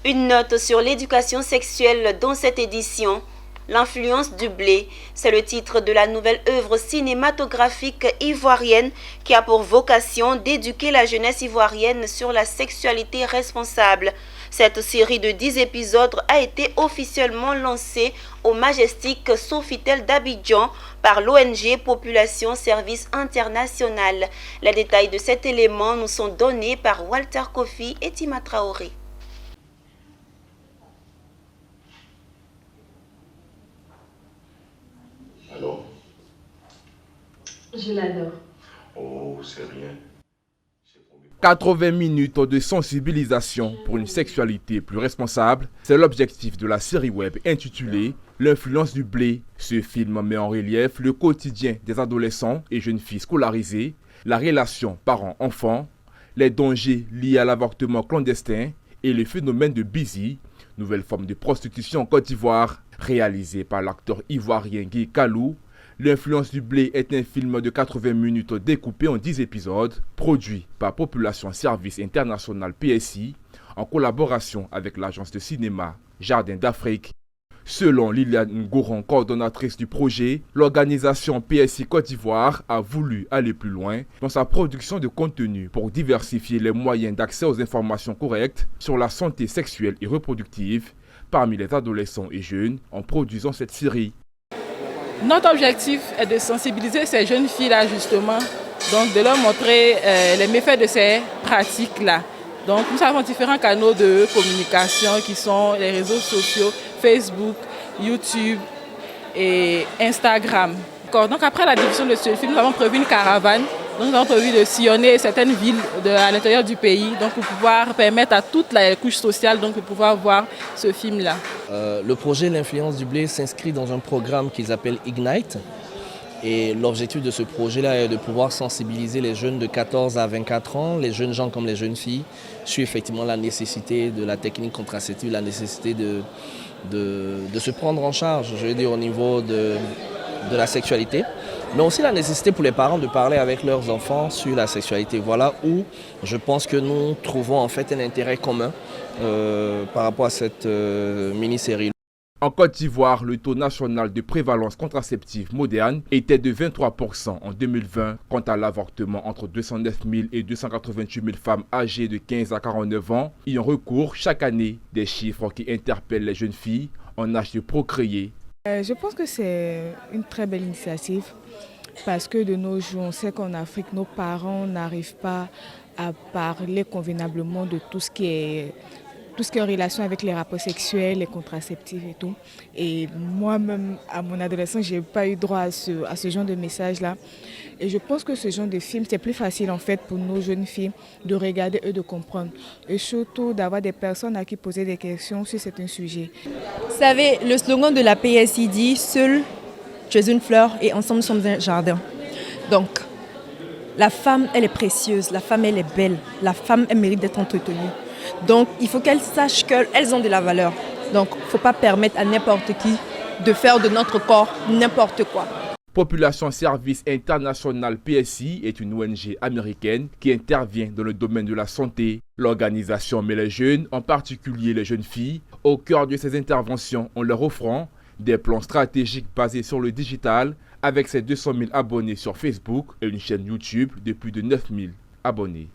Une note sur l'éducation sexuelle dans cette édition. L'influence du blé, c'est le titre de la nouvelle œuvre cinématographique ivoirienne qui a pour vocation d'éduquer la jeunesse ivoirienne sur la sexualité responsable. Cette série de 10 épisodes a été officiellement lancée au Majestic Sofitel d'Abidjan par l'ONG Population Service International. Les détails de cet élément nous sont donnés par Walter Kofi et Tima Traoré. Alors? Je l'adore. Oh, c'est rien. 80 minutes de sensibilisation pour une sexualité plus responsable, c'est l'objectif de la série web intitulée L'influence du blé. Ce film met en relief le quotidien des adolescents et jeunes filles scolarisées, la relation parents-enfants, les dangers liés à l'avortement clandestin et le phénomène de Busy, nouvelle forme de prostitution en Côte d'Ivoire, réalisé par l'acteur ivoirien Guy Kalou. L'influence du blé est un film de 80 minutes découpé en 10 épisodes, produit par Population Service International PSI, en collaboration avec l'agence de cinéma Jardin d'Afrique. Selon Liliane Ngouron, coordonnatrice du projet, l'organisation PSI Côte d'Ivoire a voulu aller plus loin dans sa production de contenu pour diversifier les moyens d'accès aux informations correctes sur la santé sexuelle et reproductive parmi les adolescents et jeunes en produisant cette série. Notre objectif est de sensibiliser ces jeunes filles-là justement, donc de leur montrer les méfaits de ces pratiques-là. Donc nous avons différents canaux de communication qui sont les réseaux sociaux, Facebook, YouTube et Instagram. Donc après la diffusion de ce film, nous avons prévu une caravane. Donc nous avons prévu de sillonner certaines villes à l'intérieur du pays donc pour pouvoir permettre à toutes les couches sociales donc, de pouvoir voir ce film-là. Le projet L'influence du blé s'inscrit dans un programme qu'ils appellent Ignite. Et l'objectif de ce projet-là est de pouvoir sensibiliser les jeunes de 14 à 24 ans, les jeunes gens comme les jeunes filles, sur effectivement la nécessité de la technique contraceptive, la nécessité de se prendre en charge, je veux dire au niveau de la sexualité, mais aussi la nécessité pour les parents de parler avec leurs enfants sur la sexualité. Voilà où je pense que nous trouvons en fait un intérêt commun par rapport à cette mini-série. En Côte d'Ivoire, le taux national de prévalence contraceptive moderne était de 23% en 2020. Quant à l'avortement, entre 209 000 et 288 000 femmes âgées de 15 à 49 ans y ont recours chaque année. Des chiffres qui interpellent les jeunes filles en âge de procréer. Je pense que c'est une très belle initiative parce que de nos jours, on sait qu'en Afrique, nos parents n'arrivent pas à parler convenablement de tout ce qui est en relation avec les rapports sexuels, les contraceptifs et tout. Et moi-même, à mon adolescence, je n'ai pas eu droit à ce genre de message-là. Et je pense que ce genre de film, c'est plus facile en fait pour nos jeunes filles de regarder et de comprendre. Et surtout d'avoir des personnes à qui poser des questions sur certains sujets. Vous savez, le slogan de la PSI dit « Seule, tu es une fleur et ensemble nous sommes un jardin ». Donc, la femme, elle est précieuse, la femme, elle est belle, la femme, elle mérite d'être entretenue. Donc, il faut qu'elles sachent qu'elles ont de la valeur. Donc, il ne faut pas permettre à n'importe qui de faire de notre corps n'importe quoi. Population Service International PSI est une ONG américaine qui intervient dans le domaine de la santé. L'organisation met les jeunes, en particulier les jeunes filles, au cœur de ses interventions en leur offrant des plans stratégiques basés sur le digital avec ses 200 000 abonnés sur Facebook et une chaîne YouTube de plus de 9 000 abonnés.